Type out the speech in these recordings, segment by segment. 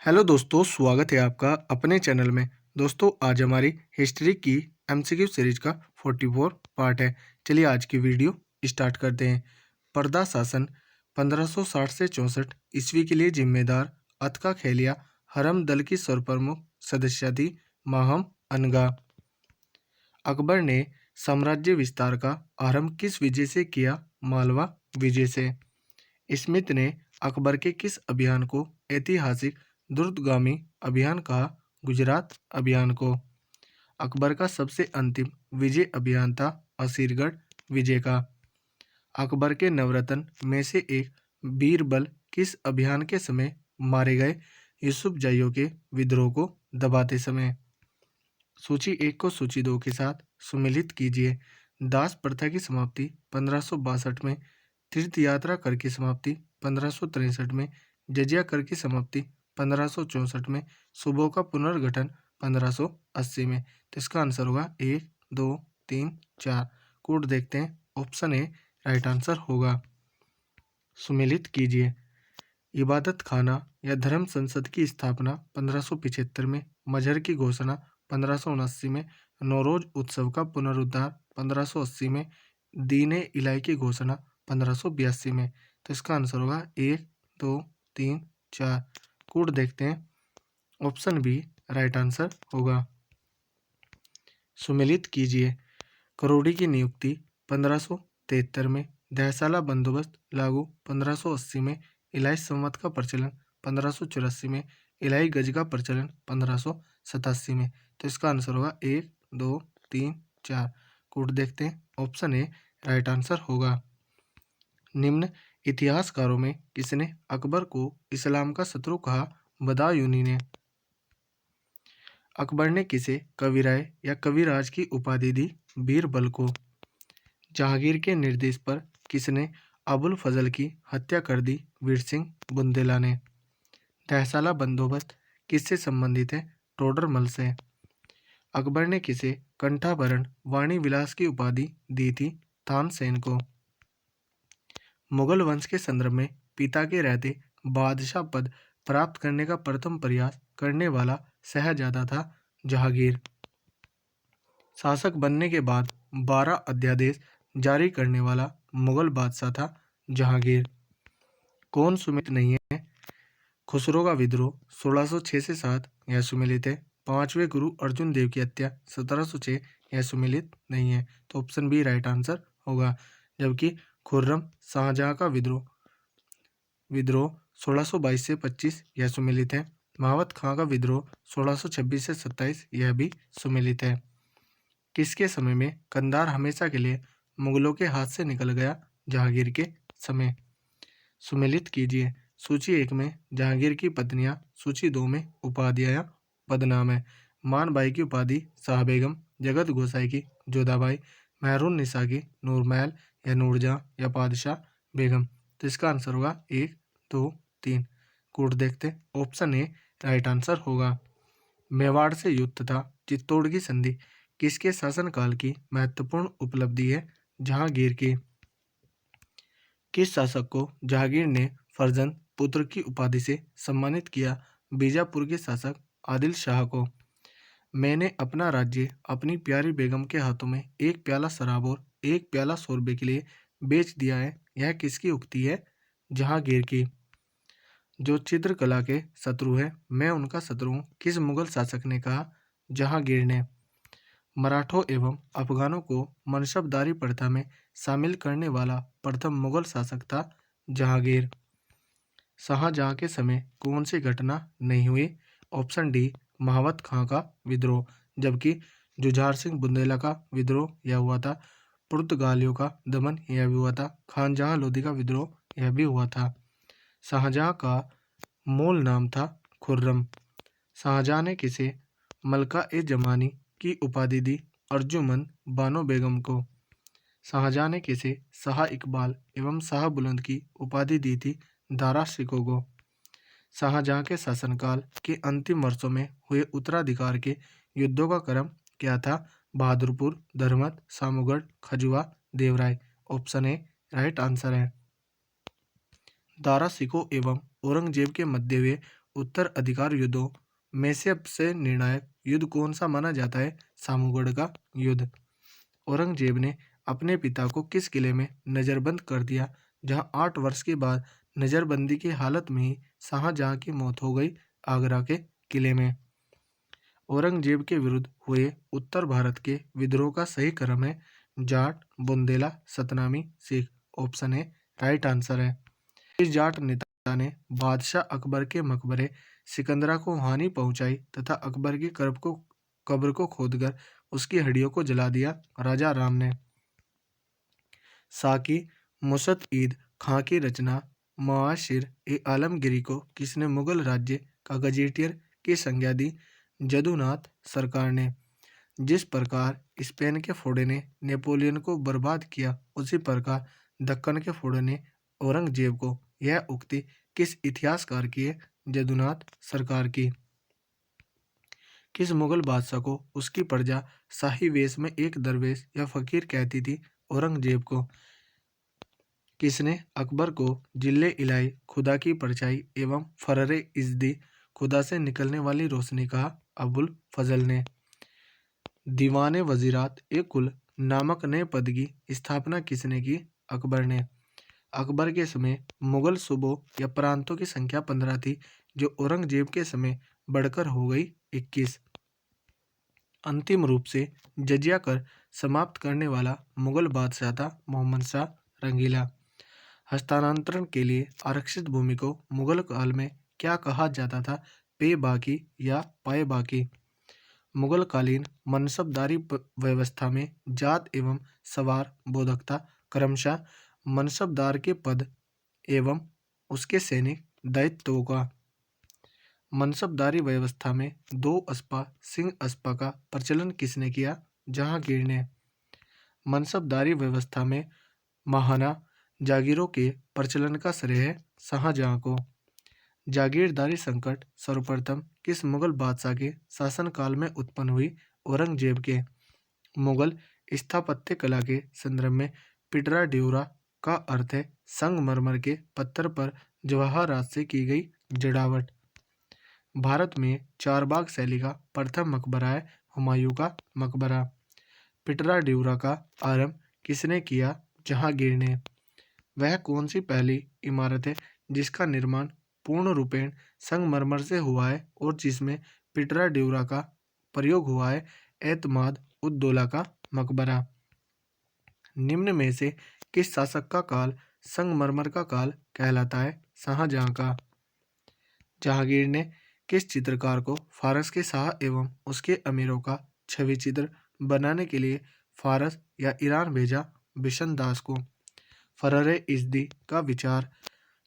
Hello दोस्तों, स्वागत है आपका अपने चैनल में। दोस्तों, आज हमारी हिस्ट्री की एमसीक्यू सीरीज का 44 पार्ट है। चलिए आज की वीडियो स्टार्ट करते हैं। पर्दा शासन 1560 से 64 ईस्वी के लिए जिम्मेदार अतका खेलिया हरम दल की सर्वप्रमुख सदस्य थी माहम अनगा। अकबर ने साम्राज्य विस्तार का आरंभ किस विजय से किया? मालवा विजय से। स्मिथ ने अकबर के किस अभियान को ऐतिहासिक द्रुतगामी अभियान कहा? गुजरात अभियान को। अकबर का सबसे अंतिम विजय अभियान था असीरगढ़ विजय का। अकबर के नवरत्न में से एक बीरबल किस अभियान के समय मारे गए? यूसुफ जाइयों के विद्रोह को दबाते समय। सूची 1 को सूची 2 के साथ सुमेलित कीजिए। दास प्रथा की समाप्ति 1562 में, तीर्थ यात्रा कर की समाप्ति 1563 में, जजिया कर की समाप्ति 1564 में, सूबों का पुनर्गठन 1580 में। तो इसका आंसर होगा 1, 2, 3, 4। कोड देखते हैं। ऑप्शन ए राइट आंसर होगा। सुमेलित कीजिए। इबादत खाना या धर्म संसद की स्थापना 1575 में, मजहर की घोषणा 1579 में, नौरोज उत्सव का पुनरुद्धार 1580 में, दीने इलाही की घोषणा 1582 में। तो इसका आंसर होगा 1, 2, 3, 4। कोड देखते हैं। ऑप्शन बी राइट आंसर होगा। सुमेलित कीजिए। करोड़ी की नियुक्ति 1573 में, दहसाला बंदोबस्त लागू 1580 में, इलाही संवत का प्रचलन 1584 में, इलाही गज का प्रचलन 1587 में। तो इसका आंसर होगा 1, 2, 3, 4। कोड देखते हैं। ऑप्शन ए राइट आंसर होगा। निम्न इतिहासकारों में किसने अकबर को इस्लाम का शत्रु कहा? बदायूनी ने। अकबर ने किसे कविराय या कविराज की उपाधि दी? बीरबल को। जहांगीर के निर्देश पर किसने अबुल फजल की हत्या कर दी? वीर सिंह बुंदेला ने। तहसाला बंदोबस्त किससे संबंधित है? टोडरमल से। अकबर ने किसे कंठाभरण वाणी विलास की उपाधि दी थी? तानसेन को। मुगल वंश के संदर्भ में पिता के रहते बादशाह पद प्राप्त करने का प्रथम प्रयास करने वाला शहजादा था जहांगीर। शासक बनने के बाद 12 अध्यादेश जारी करने वाला मुगल बादशाह था जहांगीर। कौन सुमेलित नहीं है? खुसरो का विद्रोह 1606 से 7 यह सुमेलित है। पांचवें गुरु अर्जुन देव की हत्या 1706 यह सुमेलित नहीं है। तो ऑप्शन बी राइट आंसर होगा। जबकि खुर्रम शाहजहां का विद्रोह 1622 से 25 यह सुमेलित है। महावत खां का विद्रोह 1626 से 27 यह भी सुमेलित है। किसके समय में कंधार हमेशा के लिए मुगलों के हाथ से निकल गया? जहांगीर के समय। सुमेलित कीजिए। सूची 1 में जहांगीर की पत्नियां, सूची 2 में उपाधियां या पदनाम है। मानबाई की उपाधि शाह बेगम, जगत गोसाई की जोधाबाई, महरून निसा की नूरमहल या नूरजहां या पादशाह बेगम। तो इसका आंसर होगा 1, 2, 3। कोड देखते। ऑप्शन ए राइट आंसर होगा। मेवाड़ से युद्ध तथा चित्तौड़ की संधि किसके शासनकाल की महत्वपूर्ण उपलब्धि है? जहांगीर की। किस शासक को जहांगीर ने फर्जंद पुत्र की उपाधि से सम्मानित किया? बीजापुर के शासक आदिल शाह को। मैंने अपना राज्य अपनी प्यारी बेगम के हाथों में एक प्याला शराब और एक प्याला शोरबे के लिए बेच दिया है, यह किसकी उक्ति है? जहांगीर की। जो चित्रकला के शत्रु है, मैं उनका शत्रु हूँ, किस मुगल शासक ने कहा? जहांगीर ने। मराठों एवं अफगानों को मनसबदारी प्रथा में शामिल करने वाला प्रथम मुगल शासक था जहांगीर। शाहजहां के समय कौन सी घटना नहीं हुई? ऑप्शन डी महावत खां का विद्रोह। जबकि जुझार सिंह बुंदेला का विद्रोह यह हुआ था। पुर्तगालियों का दमन यह भी हुआ था। खानजहां लोधी का विद्रोह यह भी हुआ था। शाहजहां का मूल नाम था खुर्रम। शाहजहां ने किसे मलका ए जमानी की उपाधि दी? अर्जुमंद बानो बेगम को। शाहजहां ने किसे शाह इकबाल एवं शाह बुलंद की उपाधि दी थी? दारा शिकोह को। शाहजहां के शासनकाल के अंतिम वर्षों में हुए उत्तराधिकार के युद्धों का क्रम क्या था? Bahadurpur, Dharmat, Samugarh, Khajua, Deorai. Option A right answer है। दारा शिकोह एवं औरंगजेब के मध्य हुए उत्तराधिकार युद्धों में से सबसे निर्णायक युद्ध कौन सा माना जाता है? सामूगढ़ का युद्ध। औरंगजेब ने अपने पिता को किस किले में नजरबंद कर दिया, जहां 8 वर्ष के बाद नजरबंदी की हालत में ही शाहजहां की मौत हो गई? आगरा के किले में। औरंगजेब के विरुद्ध हुए उत्तर भारत के विद्रोह का सही क्रम है Jat, Bundela, Satnami, Sikh. Option A right answer है। इस जाट नेता ने बादशाह अकबर के मकबरे सिकंदरा को हानि पहुंचाई तथा अकबर की कब्र को खोदकर उसकी हड्डियों को जला दिया। राजा राम ने साकी मुसत-ईद खां की रचना मुआशिर-ए-आलमगीरी को किसने मुगल राज्य का गजेटियर की संज्ञा दी? जदुनाथ सरकार ने। जिस प्रकार स्पेन के फोड़े ने नेपोलियन को बर्बाद किया, उसी प्रकार दक्कन के फोड़े ने औरंगजेब को। यह उक्ति किस इतिहासकार की है? जदुनाथ सरकार की। किस मुगल बादशाह को उसकी प्रजा शाही वेश में एक दरवेश या फकीर कहती थी? औरंगजेब को। किसने अकबर को जिल्ले इलाई खुदा की परछाई एवं फर्रे इज़्दी खुदा से निकलने वाली रोशनी कहा? अबुल फजल ने। दीवाने वजीरात ए कुल नामक नए पद की स्थापना किसने की? अकबर ने। अकबर के समय मुगल सूबों या प्रांतों की संख्या 15 थी, जो औरंगजेब के समय बढ़कर हो गई 21। अंतिम रूप से जजिया कर समाप्त करने वाला मुगल बादशाह था मोहम्मद शाह रंगीला। हस्तांतरण के लिए आरक्षित भूमि को मुगल काल में क्या कहा जाता था? पे बाकी या पाए बाकी। मुगलकालीन मनसबदारी व्यवस्था में जात एवं सवार बोधकता क्रमशः मनसबदार के पद एवं उसके सैनिक दायित्वों का। मनसबदारी व्यवस्था में 2 अस्पा सिंह अस्पा का प्रचलन किसने किया? जहांगीर ने। मनसबदारी व्यवस्था में महाना जागीरों के प्रचलन का श्रेय है शाहजहां को। जागीरदारी संकट सर्वप्रथम किस मुगल बादशाह के शासनकाल में उत्पन्न हुई? औरंगजेब के। मुगल स्थापत्य कला के संदर्भ में पिटरा ड्यूरा का अर्थ है संगमरमर के पत्थर पर जवाहरात से की गई जड़ावट। भारत में चारबाग शैली का प्रथम मकबरा है हुमायूं का मकबरा। पिटरा ड्यूरा का आरंभ किसने किया? जहांगीर ने। वह कौन सी पहली इमारत है जिसका निर्माण पूर्ण रूपेण संगमरमर से हुआ है और जिसमें पिटरा ड्यूरा का प्रयोग हुआ है? एतमाद उद-दौला का मकबरा। निम्न में से किस शासक का काल संगमरमर का काल कहलाता है? शाहजहां का। जहांगीर ने किस चित्रकार को फारस के शाह एवं उसके अमीरों का छवि चित्र बनाने के लिए फारस या ईरान भेजा? बिशन दास को। फर्रे इज़्दी का विचार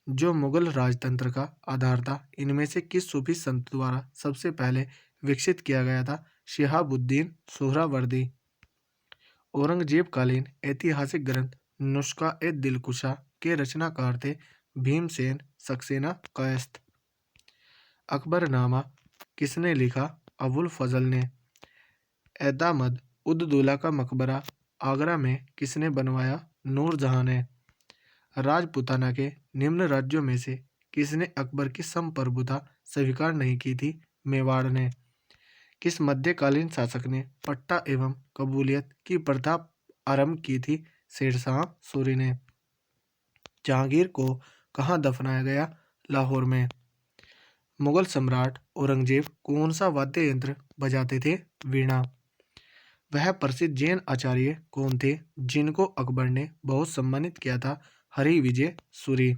जो मुगल राजतंत्र का आधार था, इनमें से किस सूफी संत द्वारा सबसे पहले विकसित किया गया था? शिहाबुद्दीन सोहरावर्दी। औरंगजेब कालीन ऐतिहासिक ग्रंथ नुस्खा-ए-दिलकुशा के रचनाकार थे भीमसेन सक्सेना कायस्थ। अकबरनामा किसने लिखा? अबुल फजल ने। एतमाद उद-दौला का मकबरा आगरा में किसने बनवाया? नूरजहां ने। राजपूताना के निम्न राज्यों में से किसने अकबर की संप्रभुता स्वीकार नहीं की थी? मेवाड़ ने। किस मध्यकालीन शासक ने पट्टा एवं कबूलियत की प्रथा आरंभ की थी? शेरशाह सूरी ने। जहांगीर को कहाँ दफनाया गया? लाहौर में। मुगल सम्राट औरंगजेब कौन सा वाद्य यंत्र बजाते थे? वीणा। वह प्रसिद्ध जैन आचार्य कौन थे जिनको अकबर ने बहुत सम्मानित किया था? हरि विजय सूरी।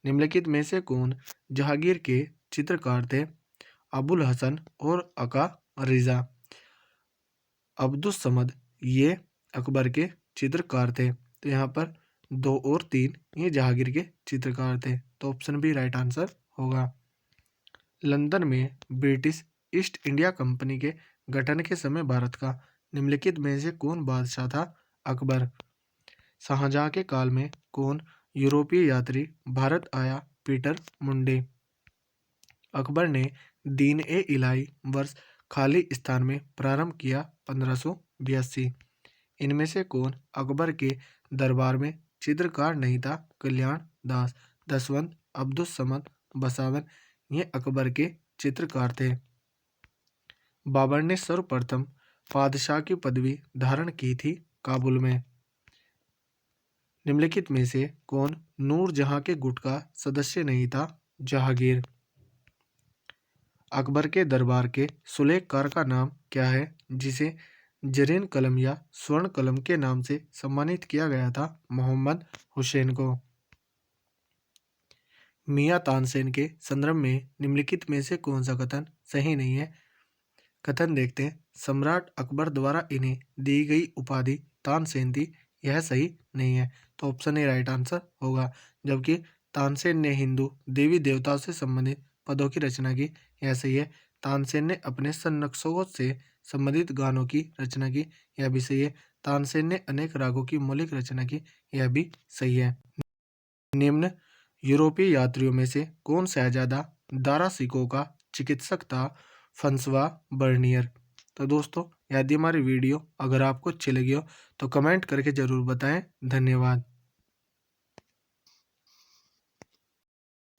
निम्नलिखित में से कौन जहांगीर के चित्रकार थे? अबुल हसन और अका रिजा। अब्दुस समद ये अकबर के चित्रकार थे। तो यहाँ पर 2 और 3 ये जहांगीर के चित्रकार थे, तो ऑप्शन बी राइट आंसर होगा। लंदन में ब्रिटिश ईस्ट इंडिया कंपनी के गठन के समय भारत का निम्नलिखित में से कौन बादशाह था? अकबर। शाहजहां के काल में कौन यूरोपीय यात्री भारत आया? पीटर मुंडे। अकबर ने दीन-ए-इलाही वर्ष खाली स्थान में प्रारंभ किया 1582। इनमें से कौन अकबर के दरबार में चित्रकार नहीं था? कल्याण दास, दसवंत, अब्दुस समद, बसावन। ये अकबर के चित्रकार थे। बाबर ने सर्वप्रथम बादशाह की पदवी धारण की थी काबुल में। निम्नलिखित में से कौन नूरजहां के गुट का सदस्य नहीं था? जहांगीर। अकबर के दरबार के सुलेहकार का नाम क्या है जिसे जरीन कलम या स्वर्ण कलम के नाम से सम्मानित किया गया था? मोहम्मद हुसैन को। मियां तानसेन के संदर्भ में निम्नलिखित में से कौन सा कथन सही नहीं है? कथन देखते हैं। सम्राट अकबर द्वारा इन्हें दी गई उपाधि तानसेन थी, यह सही नहीं है, तो ऑप्शन ए राइट आंसर होगा। जबकि तानसेन ने हिंदू देवी देवताओं से संबंधित पदों की रचना की, यह सही है। तानसेन ने अपने संरक्षकों से संबंधित गानों की रचना की, यह भी सही है। तानसेन ने अनेक रागों की मौलिक रचना की, यह भी सही है। निम्न यूरोपीय यात्रियों में से कौन शहजादा दारा सिकों का चिकित्सक था? François Bernier. तो दोस्तों, यदि हमारी वीडियो अगर आपको अच्छी लगी हो तो कमेंट करके ज़रूर बताएं। धन्यवाद।